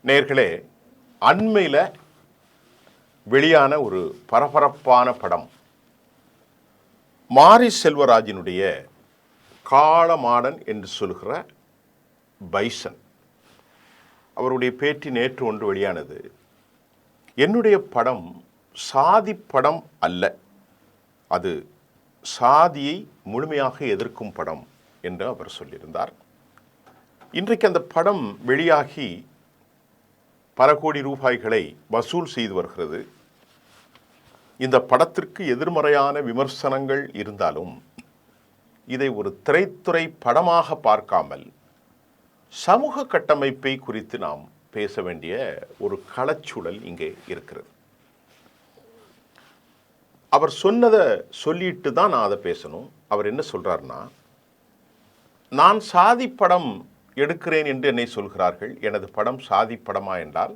நேர்களே, அண்மையில் வெளியான ஒரு பரபரப்பான படம் மாரி செல்வராஜினுடைய காளமாடன் என்று சொல்கிற பைசன். அவருடைய பேட்டி நேற்று ஒன்று வெளியானது. என்னுடைய படம் சாதி படம் அல்ல, அது சாதியை முழுமையாக எதிர்க்கும் படம் என்று அவர் சொல்லியிருந்தார். இன்றைக்கு அந்த படம் வெளியாகி பல கோடி ரூபாய்களை வசூல் செய்து வருகிறது. இந்த படத்திற்கு எதிர்மறையான விமர்சனங்கள் இருந்தாலும் இதை ஒரு திரைத்துறை படமாக பார்க்காமல் சமூக கட்டமைப்பை குறித்து நாம் பேச வேண்டிய ஒரு களச்சூழல் இங்கே இருக்கிறது. அவர் சொன்னதை சொல்லிட்டு தான் நான் அதை பேசணும். அவர் என்ன சொல்றாருன்னா, நான் சாதி படம் எடுக்கிறேன் என்று என்னை சொல்கிறார்கள். எனது படம் சாதி படமா என்றால்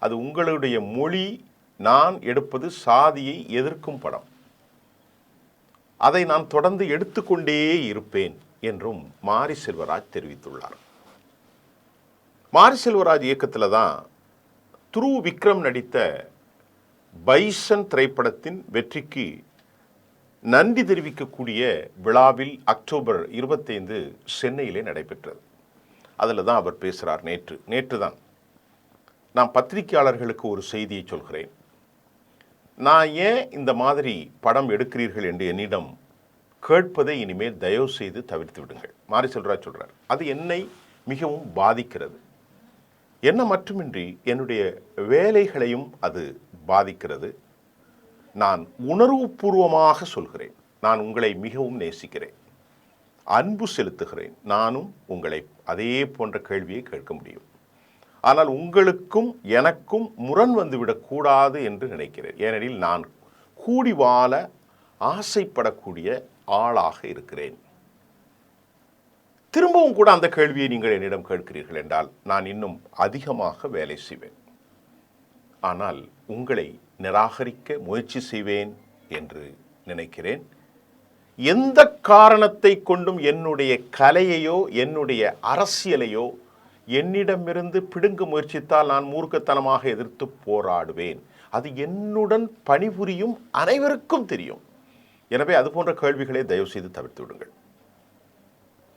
அது உங்களுடைய மொழி. நான் எடுப்பது சாதியை எதிர்க்கும் படம். அதை நான் தொடர்ந்து எடுத்துக்கொண்டே இருப்பேன் என்றும் மாரி செல்வராஜ் தெரிவித்துள்ளார். மாரி செல்வராஜ் இயக்கத்தில் தான் துருவ் விக்ரம் நடித்த பைசன் திரைப்படத்தின் வெற்றிக்கு நன்றி தெரிவிக்கக்கூடிய விழாவில் அக்டோபர் 25 சென்னையிலே நடைபெற்றது. அதில் தான் அவர் பேசுகிறார். நேற்று தான் நான் பத்திரிகையாளர்களுக்கு ஒரு செய்தியை சொல்கிறேன். நான் ஏன் இந்த மாதிரி படம் எடுக்கிறீர்கள் என்று என்னிடம் கேட்பதை இனிமேல் தயவு செய்து தவிர்த்து விடுங்கள். மாரி செல்வராஜ் சொல்கிறார், அது என்னை மிகவும் பாதிக்கிறது. என்ன மட்டுமின்றி என்னுடைய வேலைகளையும் அது பாதிக்கிறது. நான் உணர்வுபூர்வமாக சொல்கிறேன், நான் உங்களை மிகவும் நேசிக்கிறேன், அன்பு செலுத்துகிறேன். நானும் உங்களை அதே போன்ற கேள்வியை கேட்க முடியும். ஆனால் உங்களுக்கும் எனக்கும் முரண் வந்துவிடக்கூடாது என்று நினைக்கிறேன். ஏனெனில் நான் கூடி வாழ ஆசைப்படக்கூடிய ஆளாக இருக்கிறேன். திரும்பவும் கூட அந்த கேள்வியை நீங்கள் என்னிடம் கேட்கிறீர்கள் என்றால் நான் இன்னும் அதிகமாக வேலை செய்வேன். ஆனால் உங்களை நிராகரிக்க முயற்சி செய்வேன் என்று நினைக்கிறேன். எந்த காரணத்தை கொண்டும் என்னுடைய கலையையோ என்னுடைய அரசியலையோ என்னிடமிருந்து பிடுங்க முயற்சித்தால் நான் மூர்க்கத்தனமாக எதிர்த்து போராடுவேன். அது என்னுடன் பணிபுரியும் அனைவருக்கும் தெரியும். எனவே அது போன்ற கேள்விகளை தயவு செய்து தவிர்த்து விடுங்கள்.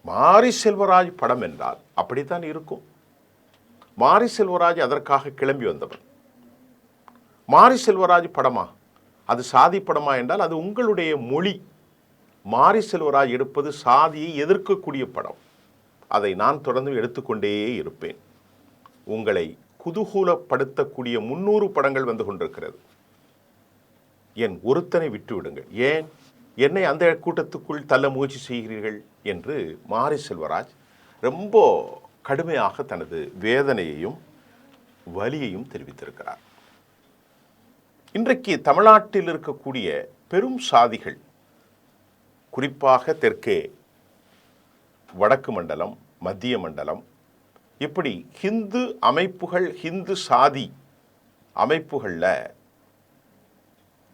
மாரி செல்வராஜ் படம் என்றால் அப்படித்தான் இருக்கும். மாரி செல்வராஜ் அதற்காக கிளம்பி வந்தவர். மாரி செல்வராஜ் படமா, அது சாதி படமா என்றால் அது உங்களுடைய மொழி. மாரி செல்வராஜ் எடுப்பது சாதியை எதிர்க்கக்கூடிய படம். அதை நான் தொடர்ந்து எடுத்துக்கொண்டே இருப்பேன். உங்களை குதூகூலப்படுத்தக்கூடிய 300 படங்கள் வந்து கொண்டிருக்கிறது. என் ஒருத்தனை விட்டு விடுங்கள். ஏன் என்னை அந்த கூட்டத்துக்குள் தள்ள முயற்சி செய்கிறீர்கள் என்று மாரி செல்வராஜ் ரொம்ப கடுமையாக தனது வேதனையையும் வலியையும் தெரிவித்திருக்கிறார். இன்றைக்கு தமிழ்நாட்டில் இருக்கக்கூடிய பெரும் சாதிகள், குறிப்பாக தெற்கே வடக்கு மண்டலம், மத்திய மண்டலம், இப்படி ஹிந்து அமைப்புகள், ஹிந்து சாதி அமைப்புகளில்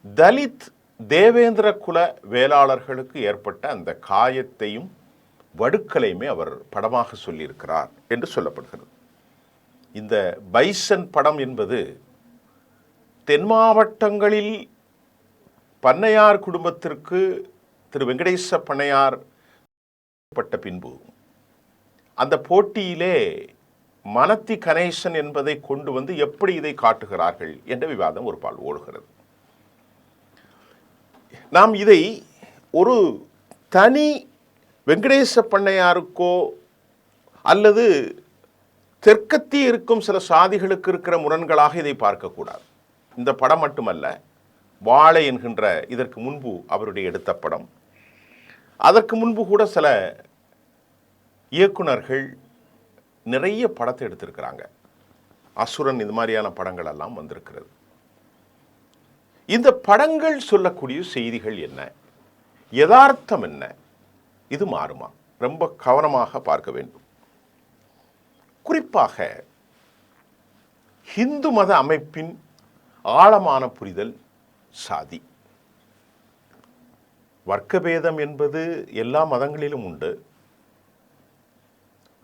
தலித் தேவேந்திர குல வேளாளர்களுக்கு ஏற்பட்ட அந்த காயத்தையும் வடுக்கலையுமே அவர் படமாக சொல்லியிருக்கிறார் என்று சொல்லப்படுகிறது. இந்த பைசன் படம் என்பது தென் மாவட்டங்களில் பண்ணையார் குடும்பத்திற்கு திரு வெங்கடேச பண்ணையார் பட்ட பின்பு அந்த போட்டியிலே மனத்தி கணேசன் என்பதை கொண்டு வந்து எப்படி இதை காட்டுகிறார்கள் என்ற விவாதம் ஒரு பால் ஓடுகிறது. நாம் இதை ஒரு தனி வெங்கடேச பண்ணையாருக்கோ அல்லது தெற்கத்தி இருக்கும் சில சாதிகளுக்கு இருக்கிற முரண்களாக இதை பார்க்கக்கூடாது. இந்த படம் மட்டுமல்ல, வாழை என்கின்ற இதற்கு முன்பு அவருடைய எடுத்த படம், அதற்கு முன்பு கூட சில இயக்குனர்கள் நிறைய படத்தை எடுத்திருக்கிறாங்க. அசுரன், இது மாதிரியான படங்கள் எல்லாம் வந்திருக்கிறது. இந்த படங்கள் சொல்லக்கூடிய செய்திகள் என்ன, யதார்த்தம் என்ன, இது மாறுமா? ரொம்ப கவனமாக பார்க்க வேண்டும். குறிப்பாக ஹிந்து மத அமைப்பின் ஆழமான புரிதல் சாதி. வர்க்கபேதம் என்பது எல்லா மதங்களிலும் உண்டு.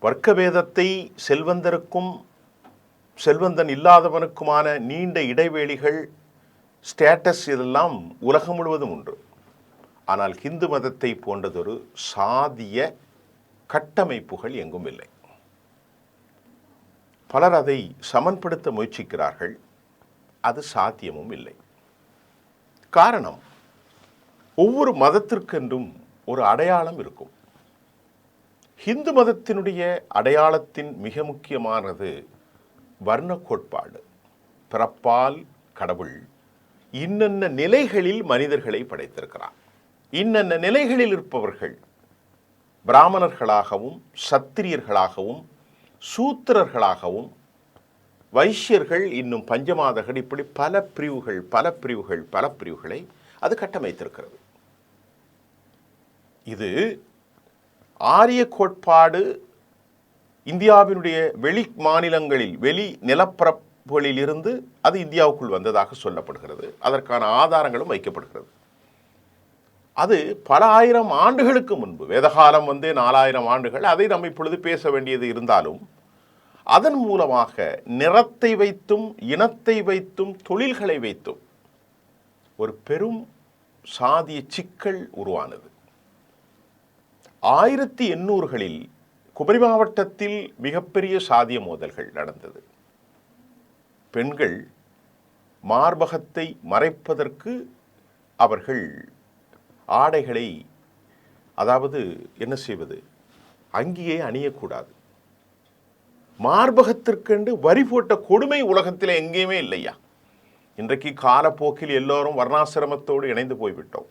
வர்க்கபேதத்தை செல்வந்தருக்கும் செல்வந்தன் இல்லாதவனுக்குமான நீண்ட இடைவெளிகள், ஸ்டேட்டஸ் இதெல்லாம் உலகம் முழுவதும் உண்டு. ஆனால் இந்து மதத்தை போன்றதொரு சாதிய கட்டமைப்புகள் எங்கும் இல்லை. பலர் அதை சமன்படுத்த முயற்சிக்கிறார்கள். அது சாத்தியமும் இல்லை. காரணம், ஒவ்வொரு மதத்திற்கென்றும் ஒரு அடையாளம் இருக்கும். ஹிந்து மதத்தினுடைய அடையாளத்தின் மிக முக்கியமானது வர்ண கோட்பாடு. பிறப்பால் கடவுள் இன்னென்ன நிலைகளில் மனிதர்களை படைத்திருக்கிறார். இன்னென்ன நிலைகளில் இருப்பவர்கள் பிராமணர்களாகவும், சத்திரியர்களாகவும், சூத்திரர்களாகவும், வைஷ்யர்கள், இன்னும் பஞ்சமாதகர், இப்படி பல பிரிவுகளை அது கட்டமைத்திருக்கிறது. இது ஆரிய கோட்பாடு இந்தியாவினுடைய வெளி மாநிலங்களில், வெளி நிலப்பரப்புகளில் இருந்து அது இந்தியாவுக்குள் வந்ததாக சொல்லப்படுகிறது. அதற்கான ஆதாரங்களும் வைக்கப்படுகிறது. அது பல ஆயிரம் ஆண்டுகளுக்கு முன்பு, வேதகாலம் 4000 ஆண்டுகள், அதை நம்ம இப்பொழுது பேச வேண்டியது இருந்தாலும், அதன் மூலமாக நிறத்தை வைத்தும், இனத்தை வைத்தும், தொழில்களை வைத்தும் ஒரு பெரும் சாதிய சிக்கல் உருவானது. 1800களில் குமரி மாவட்டத்தில் மிகப்பெரிய சாதிய மோதல்கள் நடந்தது. பெண்கள் மார்பகத்தை மறைப்பதற்கு அவர்கள் ஆடைகளை, அதாவது என்ன செய்வது, அங்கேயே அணியக்கூடாது. மார்பகத்திற்கென்று வரி போட்ட கொடுமை உலகத்தில் எங்கேயுமே இல்லையா. இன்றைக்கு காலப்போக்கில் எல்லோரும் வர்ணாசிரமத்தோடு இணைந்து போய்விட்டோம்.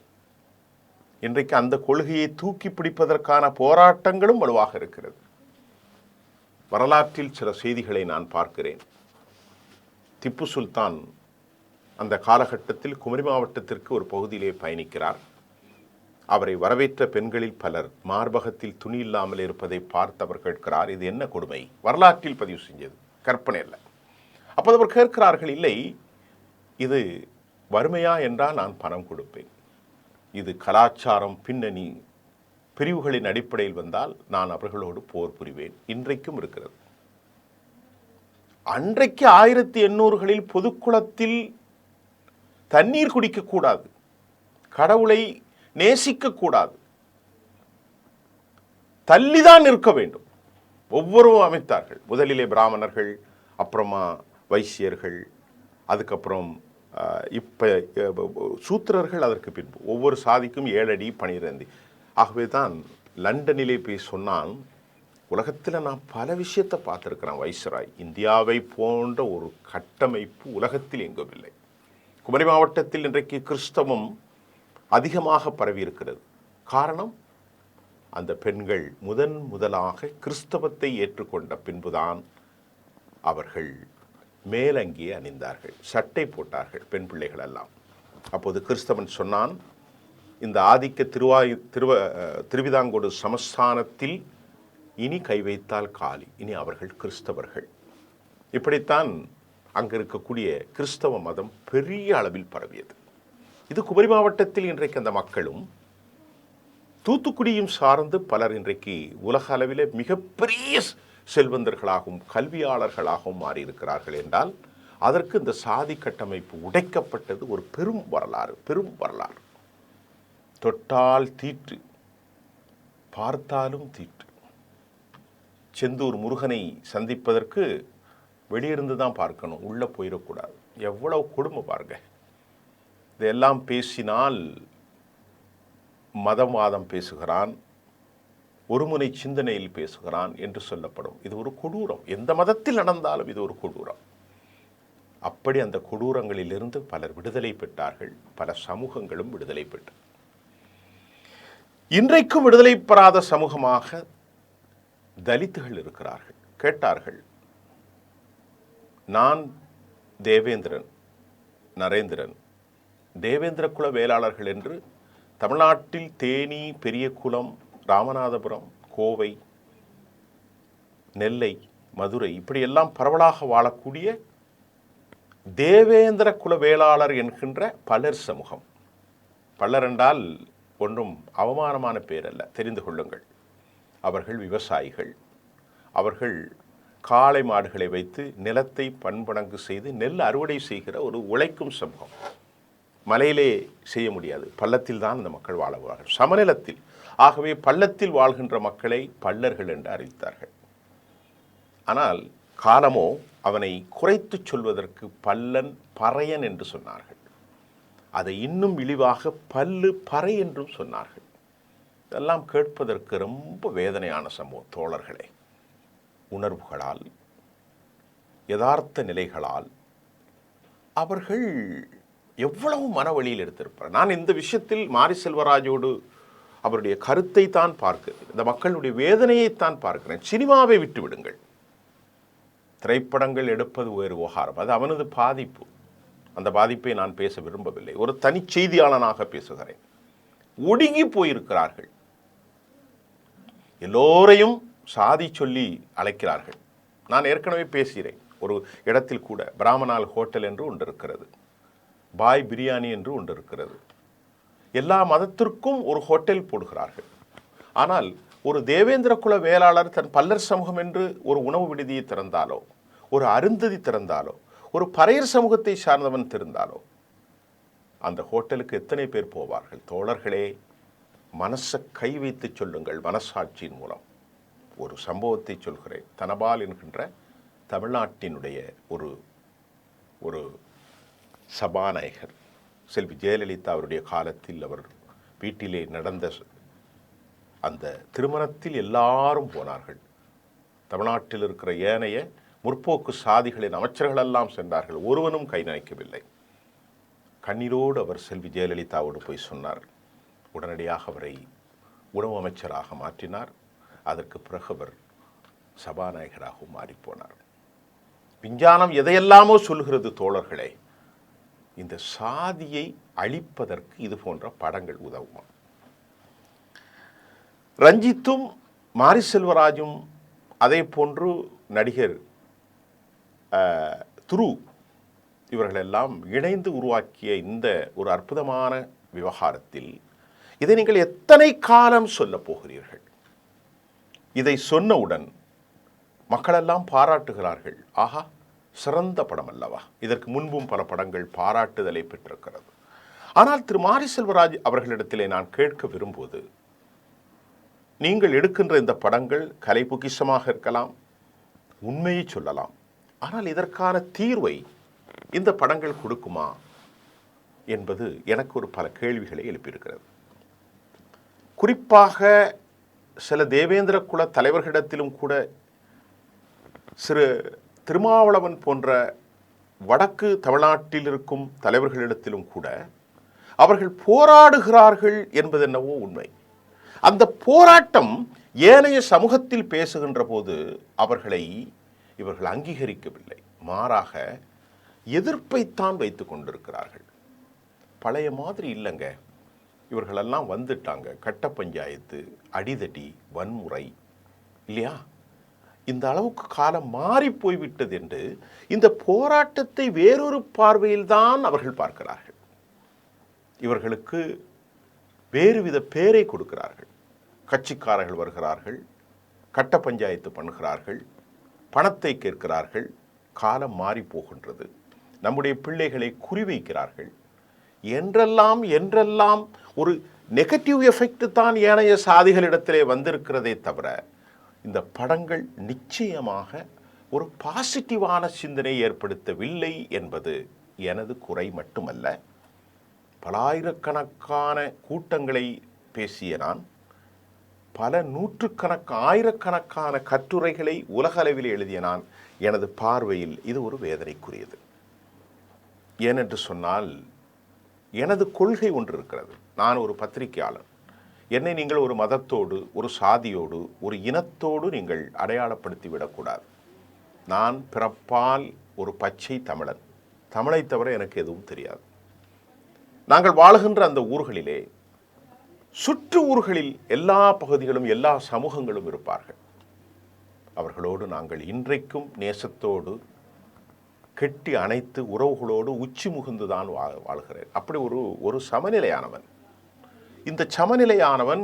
இன்றைக்கு அந்த கொள்கையை தூக்கி பிடிப்பதற்கான போராட்டங்களும் வலுவாக இருக்கிறது. வரலாற்றில் சில செய்திகளை நான் பார்க்கிறேன். திப்பு சுல்தான் அந்த காலகட்டத்தில் குமரி மாவட்டத்திற்கு ஒரு பகுதியிலே பயணிக்கிறார். அவரை வரவேற்ற பெண்களில் பலர் மார்பகத்தில் துணி இல்லாமல் இருப்பதை பார்த்து அவர் கேட்கிறார், இது என்ன கொடுமை? வரலாற்றில் பதிவு செஞ்சது, கற்பனை இல்லை. அப்போது அவர் கேட்கிறார்கள், இல்லை இது வறுமையா என்றால் நான் பணம் கொடுப்பேன். இது கலாச்சாரம் பின்னணி பிரிவுகளின் அடிப்படையில் வந்தால் நான் அவர்களோடு போர் புரிவேன். இன்றைக்கும் இருக்கிறது. அன்றைக்கு 1800களில் பொதுக்குளத்தில் தண்ணீர் குடிக்கக்கூடாது, கடவுளை நேசிக்கக்கூடாது, தள்ளிதான் இருக்க வேண்டும். ஒவ்வொருவரும் அமைத்தார்கள். முதலிலே பிராமணர்கள், அப்புறமா வைசியர்கள், அதுக்கப்புறம் இப்போ சூத்திரர்கள், அதற்கு பின்பு ஒவ்வொரு சாதிக்கும் 7 அடி 12 அடி. ஆகவே தான் லண்டனிலே போய் சொன்னான், உலகத்தில் நான் பல விஷயத்தை பார்த்துருக்கிறேன் வைஸ்ராய், இந்தியாவை போன்ற ஒரு கட்டமைப்பு உலகத்தில் எங்கும் இல்லை. குமரி மாவட்டத்தில் இன்றைக்கு கிறிஸ்தவம் அதிகமாக பரவி இருக்கிறது. காரணம், அந்த பெண்கள் முதலாக கிறிஸ்தவத்தை ஏற்றுக்கொண்ட பின்புதான் அவர்கள் மேலங்கியே அணிந்தார்கள், சட்டை போட்டார்கள், பெண் பிள்ளைகள் எல்லாம். அப்போது கிறிஸ்தவன் சொன்னான், இந்த ஆதிக்க திருவிதாங்கோடு சமஸ்தானத்தில் இனி கை வைத்தால் காலி, இனி அவர்கள் கிறிஸ்தவர்கள். இப்படித்தான் அங்கு இருக்கக்கூடிய கிறிஸ்தவ மதம் பெரிய அளவில் பரவியது. இது குமரி மாவட்டத்தில் இன்றைக்கு அந்த மக்களும் தூத்துக்குடியும் சார்ந்து பலர் இன்றைக்கு உலக அளவில் மிகப்பெரிய செல்வந்தர்களாகவும் கல்வியாளர்களாகவும் மாறியிருக்கிறார்கள் என்றால் அதற்கு இந்த சாதி கட்டமைப்பு உடைக்கப்பட்டது ஒரு பெரும் வரலாறு. தொட்டால் தீட்டு, பார்த்தாலும் தீட்டு. செந்தூர் முருகனை சந்திப்பதற்கு வெளியிருந்து தான் பார்க்கணும், உள்ளே போயிடக்கூடாது. எவ்வளவு கொடுமை பாருங்க. இதெல்லாம் பேசினால் மதவாதம் பேசுகிறான், ஒருமுனை சிந்தனையில் பேசுகிறான் என்று சொல்லப்படும். இது ஒரு கொடூரம். எந்த மதத்தில் நடந்தாலும் இது ஒரு கொடூரம். அப்படி அந்த கொடூரங்களிலிருந்து பலர் விடுதலை பெற்றார்கள். பல சமூகங்களும் விடுதலை பெற்று இன்றைக்கும் விடுதலை பெறாத சமூகமாக தலித்துகள் இருக்கிறார்கள். கேட்டார்கள், நான் தேவேந்திரன், நரேந்திரன், தேவேந்திர குல வேளாளர்கள் என்று தமிழ்நாட்டில் தேனி, பெரியகுளம், ராமநாதபுரம், கோவை, நெல்லை, மதுரை இப்படியெல்லாம் பரவலாக வாழக்கூடிய தேவேந்திர குல வேளாளர் என்கின்ற பலர் சமூகம். பலர் என்றால் ஒன்றும் அவமானமான பேர் அல்ல, தெரிந்து கொள்ளுங்கள். அவர்கள் விவசாயிகள், அவர்கள் காளை மாடுகளை வைத்து நிலத்தை பண்பணங்கு செய்து நெல் அறுவடை செய்கிற ஒரு உழைக்கும் சமூகம். மலையிலே செய்ய முடியாது, பள்ளத்தில் தான் அந்த மக்கள் வாழுவார்கள், சமநிலத்தில். ஆகவே பள்ளத்தில் வாழ்கின்ற மக்களை பள்ளர்கள் என்று அறிவித்தார்கள். ஆனால் காலமோ அவனை குறைத்து சொல்வதற்கு பல்லன் பறையன் என்று சொன்னார்கள். அதை இன்னும் இழிவாக பல்லு பறை என்றும் சொன்னார்கள். இதெல்லாம் கேட்பதற்கு ரொம்ப வேதனையான சம்பவம் தோழர்களே. உணர்வுகளால், யதார்த்த நிலைகளால் அவர்கள் எவ்வளவு மனவழியில் எடுத்திருப்பார். நான் இந்த விஷயத்தில் மாரி செல்வராஜோடு அவருடைய கருத்தை தான் பார்க்கிறேன், இந்த மக்களுடைய வேதனையைத்தான் பார்க்கிறேன். சினிமாவை விட்டு விடுங்கள், திரைப்படங்கள் எடுப்பது வேறு விவகாரம், அது அவனது பாதிப்பு. அந்த பாதிப்பை நான் பேச விரும்பவில்லை, ஒரு தனி செய்தியாளனாக பேசுகிறேன். ஒடுங்கி போயிருக்கிறார்கள், எல்லோரையும் சாதி சொல்லி அழைக்கிறார்கள். நான் ஏற்கனவே பேசுகிறேன், ஒரு இடத்தில் கூட பிராமணால் ஹோட்டல் என்று ஒன்று இருக்கிறது, பாய் பிரியாணி என்று ஒன்று இருக்கிறது. எல்லா மதத்திற்கும் ஒரு ஹோட்டல் போடுகிறார்கள். ஆனால் ஒரு தேவேந்திர குல வேளாளர் தன் பல்லர் சமூகம் என்று ஒரு உணவு விடுதியை திறந்தாலோ, ஒரு அருந்ததி திறந்தாலோ, ஒரு பறையர் சமூகத்தை சார்ந்தவன் திறந்தாலோ அந்த ஹோட்டலுக்கு எத்தனை பேர் போவார்கள்? தோழர்களே, மனசை கை வைத்து சொல்லுங்கள். மனசாட்சியின் மூலம் ஒரு சம்பவத்தை சொல்கிறேன். தனபால் என்கின்ற தமிழ்நாட்டினுடைய ஒரு ஒரு சபாநாயகர், செல்வி ஜெயலலிதா அவருடைய காலத்தில் அவர் வீட்டிலே நடந்த அந்த திருமணத்தில் எல்லாரும் போனார்கள். தமிழ்நாட்டில் இருக்கிற ஏனைய முற்போக்கு சாதிகளின் அமைச்சர்களெல்லாம் சென்றார்கள், ஒருவனும் கை நனைக்கவில்லை. கண்ணீரோடு அவர் செல்வி ஜெயலலிதாவோடு போய் சொன்னார். உடனடியாக அவரை உணவு அமைச்சராக மாற்றினார். அதற்கு பிறகு அவர் சபாநாயகராகவும் மாறிப்போனார். விஞ்ஞானம் எதையெல்லாமோ சொல்கிறது தோழர்களே. இந்த சாதியை அழிப்பதற்கு இது போன்ற படங்கள் உதவுமா? ரஞ்சித்தும் மாரி செல்வராஜும் அதே போன்று நடிகர் துரு இவர்களெல்லாம் இணைந்து உருவாக்கிய இந்த ஒரு அற்புதமான விவகாரத்தில் இதை நீங்கள் எத்தனை காலம் சொல்ல போகிறீர்கள்? இதை சொன்னவுடன் மக்களெல்லாம் பாராட்டுகிறார்கள். ஆஹா, சிறந்த படம் அல்லவா? இதற்கு முன்பும் பல படங்கள் பாராட்டுதலை பெற்றிருக்கிறது. ஆனால் திரு மாரி செல்வராஜ் அவர்களிடத்திலே நான் கேட்க விரும்புவது, நீங்கள் எடுக்கின்ற இந்த படங்கள் கலை பொக்கிஷமாக இருக்கலாம், உண்மையை சொல்லலாம், ஆனால் இதற்கான தீர்வை இந்த படங்கள் கொடுக்குமா என்பது எனக்கு ஒரு பல கேள்விகளை எழுப்பியிருக்கிறது. குறிப்பாக சில தேவேந்திர குல தலைவர்களிடத்திலும் கூட, சிறு திருமாவளவன் போன்ற வடக்கு தமிழ்நாட்டில் இருக்கும் தலைவர்களிடத்திலும் கூட அவர்கள் போராடுகிறார்கள் என்பது என்னவோ உண்மை. அந்த போராட்டம் ஏனைய சமூகத்தில் பேசுகின்ற போது இவர்கள் அங்கீகரிக்கவில்லை, மாறாக எதிர்ப்பைத்தான் வைத்து கொண்டிருக்கிறார்கள். பழைய மாதிரி இல்லைங்க, இவர்களெல்லாம் வந்துட்டாங்க. கட்ட பஞ்சாயத்து, அடிதடி, வன்முறை இல்லையா? இந்த அளவுக்கு காலம் மாறி போய்விட்டது என்று இந்த போராட்டத்தை வேறொரு பார்வையில்தான் அவர்கள் பார்க்கிறார்கள். இவர்களுக்கு வேறுவித பேரை கொடுக்கிறார்கள். கட்சிக்காரர்கள் வருகிறார்கள், கட்ட பஞ்சாயத்து பண்ணுகிறார்கள், பணத்தை கேட்கிறார்கள். காலம் மாறி போகின்றது, நம்முடைய பிள்ளைகளை குறிவைக்கிறார்கள் என்றெல்லாம் ஒரு நெகட்டிவ் எஃபெக்ட் தான் ஏனைய சாதிகளிடத்திலே வந்திருக்கிறதே தவிர, இந்த படங்கள் நிச்சயமாக ஒரு பாசிட்டிவான சிந்தனை ஏற்படுத்தவில்லை என்பது எனது குறை மட்டுமல்ல. பலாயிரக்கணக்கான கூட்டங்களை பேசிய நான், பல ஆயிரக்கணக்கான கட்டுரைகளை உலகளவில் எழுதிய நான், எனது பார்வையில் இது ஒரு வேதனைக்குரியது. ஏனென்று சொன்னால், எனது கொள்கை ஒன்று இருக்கிறது. நான் ஒரு பத்திரிகையாளர். என்னை நீங்கள் ஒரு மதத்தோடு, ஒரு சாதியோடு, ஒரு இனத்தோடு நீங்கள் அடையாளப்படுத்தி விடக்கூடாது. நான் பிறப்பால் ஒரு பச்சை தமிழன். தமிழை தவிர எனக்கு எதுவும் தெரியாது. நாங்கள் வாழுகின்ற அந்த ஊர்களிலே, சுற்று ஊர்களில் எல்லா பகுதிகளும் எல்லா சமூகங்களும் இருப்பார்கள். அவர்களோடு நாங்கள் இன்றைக்கும் நேசத்தோடு கெட்டி அணைத்து உறவுகளோடு உச்சி முகுந்துதான் வாழ்கிறேன். அப்படி ஒரு சமநிலையானவன். இந்த சமநிலையானவன்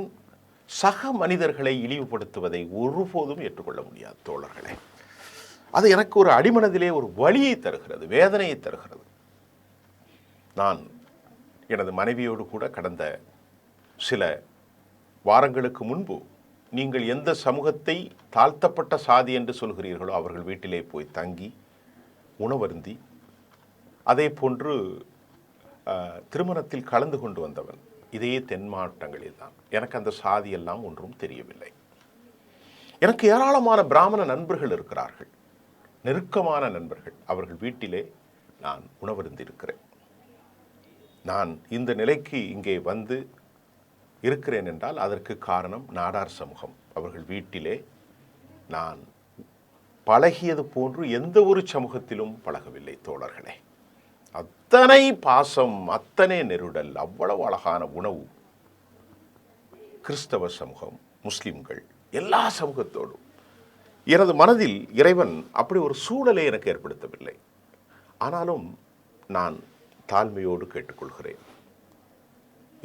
சக மனிதர்களை இழிவுபடுத்துவதை ஒருபோதும் ஏற்றுக்கொள்ள முடியாது தோழர்களே. அது எனக்கு ஒரு அடிமனதிலே ஒரு வலியை தருகிறது, வேதனையை தருகிறது. நான் எனது மனைவியோடு கூட கடந்த சில வாரங்களுக்கு முன்பு, நீங்கள் எந்த சமூகத்தை தாழ்த்தப்பட்ட சாதி என்று சொல்கிறீர்களோ அவர்கள் வீட்டிலே போய் தங்கி உணவருந்தி, அதே போன்று திருமணத்தில் கலந்து கொண்டு வந்தவன். இதே தென் மாவட்டங்களில் தான். எனக்கு அந்த சாதியெல்லாம் ஒன்றும் தெரியவில்லை. எனக்கு ஏராளமான பிராமண நண்பர்கள் இருக்கிறார்கள், நெருக்கமான நண்பர்கள். அவர்கள் வீட்டிலே நான் உணவருந்திருக்கிறேன். நான் இந்த நிலைக்கு இங்கே வந்து இருக்கிறேன் என்றால் அதற்கு காரணம் நாடார் சமூகம். அவர்கள் வீட்டிலே நான் பழகியது போன்று எந்த ஒரு சமூகத்திலும் பழகவில்லை தோழர்களே. அத்தனை பாசம், அத்தனை நெருடல், அவ்வளவு அழகான உணவு. கிறிஸ்தவ சமூகம், முஸ்லிம்கள், எல்லா சமூகத்தோடும் எனது மனதில் இறைவன் அப்படி ஒரு சூழலை எனக்கு ஏற்படுத்தவில்லை. ஆனாலும் நான் தாழ்மையோடு கேட்டுக்கொள்கிறேன்.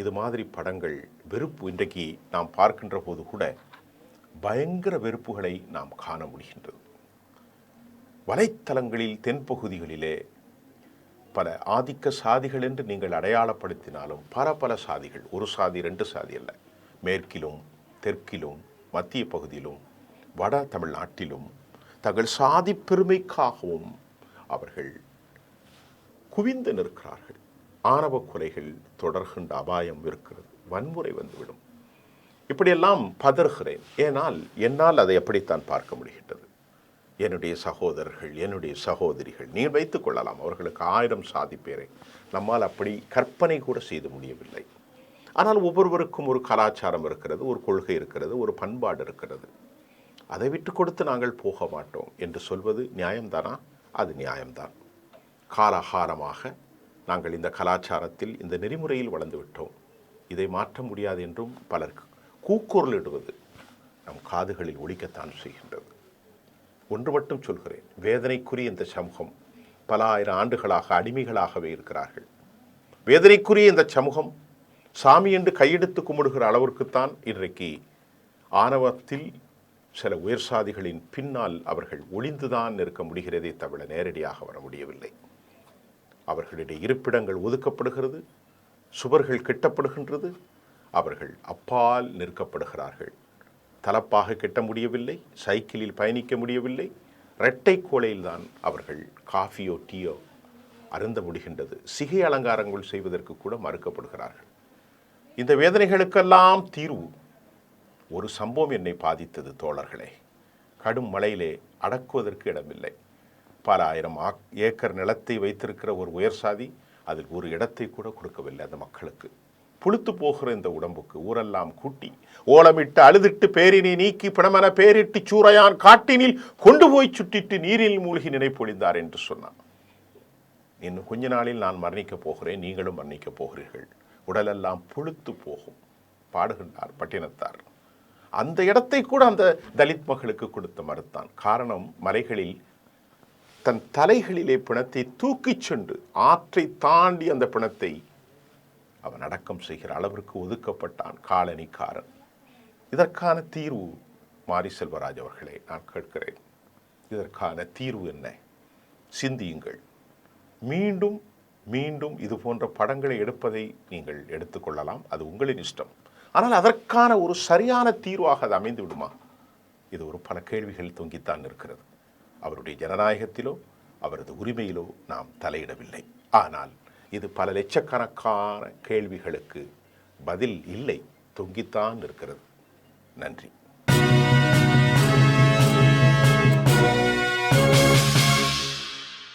இது மாதிரி படங்கள், வெறுப்பு, இன்றைக்கு நாம் பார்க்கின்ற போது கூட பயங்கர வெறுப்புகளை நாம் காண முடிகின்றது. வலைத்தளங்களில் தென்பகுதிகளிலே பல ஆதிக்க சாதிகள் என்று நீங்கள் அடையாளப்படுத்தினாலும் பல சாதிகள், ஒரு சாதி ரெண்டு சாதி அல்ல, மேற்கிலும் தெற்கிலும் மத்திய பகுதியிலும் வட தமிழ்நாட்டிலும் தங்கள் சாதி பெருமைக்காகவும் அவர்கள் குவிந்து நிற்கிறார்கள். ஆணவ கொலைகள் தொடர்கின்ற அபாயம் இருக்கிறது, வன்முறை வந்துவிடும். இப்படியெல்லாம் பதறுகிறேன். ஏனால் என்னால் அதை எப்படித்தான் பார்க்க முடிகின்றது. என்னுடைய சகோதரர்கள், என்னுடைய சகோதரிகள், நீ வைத்துக் கொள்ளலாம், அவர்களுக்கு 1000 சாதி பேரை நம்மால் அப்படி கற்பனை கூட செய்து முடியவில்லை. ஆனால் ஒவ்வொருவருக்கும் ஒரு கலாச்சாரம் இருக்கிறது, ஒரு கொள்கை இருக்கிறது, ஒரு பண்பாடு இருக்கிறது. அதை விட்டு கொடுத்து நாங்கள் போக மாட்டோம் என்று சொல்வது நியாயம்தானா? அது நியாயம்தான். காலகாலமாக நாங்கள் இந்த கலாச்சாரத்தில், இந்த நெறிமுறையில் வளர்ந்து விட்டோம். இதை மாற்ற முடியாது என்றும் பலர் கூக்குரலிடுவது நம் காதுகளில் ஒலிக்கத்தான் செய்கின்றது. ஒன்று மட்டும் சொல்கிறேன், வேதனைக்குரிய இந்த சமூகம் பல ஆயிரம் ஆண்டுகளாக அடிமைகளாகவே இருக்கிறார்கள். வேதனைக்குரிய இந்த சமூகம் சாமி என்று கையெடுத்து கும்பிடுகிற அளவிற்குத்தான் இன்றைக்கு ஆணவத்தில் சில உயர் சாதிகளின் பின்னால் அவர்கள் ஒளிந்துதான் இருக்க முடிகிறதே தவிர நேரடியாக வர முடியவில்லை. அவர்களுடைய இருப்பிடங்கள் ஒதுக்கப்படுகிறது, சுவர்கள் கெட்டப்படுகின்றது, அவர்கள் அப்பால் நிற்கப்படுகிறார்கள். தலப்பாக கெட்ட முடியவில்லை, சைக்கிளில் பயணிக்க முடியவில்லை, இரட்டை கோலையில்தான் அவர்கள் காஃபியோ டீயோ அருந்த முடிகின்றது. சிகை அலங்காரங்கள் செய்வதற்கு கூட மறுக்கப்படுகிறார்கள். இந்த வேதனைகளுக்கெல்லாம் தீர்வு ஒரு சம்பவம் என்னை பாதித்தது தோழர்களே. கடும் மழையிலே அடக்குவதற்கு இடமில்லை. பல ஆயிரம் ஏக்கர் நிலத்தை வைத்திருக்கிற ஒரு உயர் சாதி அதில் ஒரு இடத்தை கூட கொடுக்கவில்லை அந்த மக்களுக்கு. புழுத்து போகிற இந்த உடம்புக்கு ஊரெல்லாம் கூட்டி ஓலமிட்டு அழுதிட்டு பேரினை நீக்கி பிணமென பேரிட்டு சூறையான் காட்டினில் கொண்டு போய் சுட்டிட்டு நீரில் மூழ்கி நினைப்பொழிந்தார் என்று சொன்னான். இன்னும் கொஞ்ச நாளில் நான் மரணிக்கப் போகிறேன், நீங்களும் மரணிக்கப் போகிறீர்கள், உடலெல்லாம் புழுத்து போகும் பாடுகின்றார் பட்டினத்தார். அந்த இடத்தை கூட அந்த தலித் மகளுக்கு கொடுத்த மறுத்தான். காரணம், மலைகளில் தன் தலைகளிலே பிணத்தை தூக்கிச் சென்று ஆற்றை தாண்டி அந்த பிணத்தை அவன் அடக்கம் செய்கிற அளவிற்கு ஒதுக்கப்பட்டான் காலனிக்காரன். இதற்கான தீர்வு மாரி செல்வராஜ் அவர்களே நான் கேட்கிறேன், இதற்கான தீர்வு என்ன? சிந்தியுங்கள். மீண்டும் மீண்டும் இது போன்ற படங்களை எடுப்பதை நீங்கள் எடுத்துக்கொள்ளலாம், அது உங்களின் இஷ்டம். ஆனால் அதற்கான ஒரு சரியான தீர்வாக அது அமைந்து விடுமா? இது ஒரு பல கேள்விகள் தொங்கித்தான் இருக்கிறது. அவருடைய ஜனநாயகத்திலோ அவரது உரிமையிலோ நாம் தலையிடவில்லை. ஆனால் இது பல லட்சக்கணக்கான கேள்விகளுக்கு பதில் இல்லை, தொங்கித்தான் இருக்கிறது. நன்றி.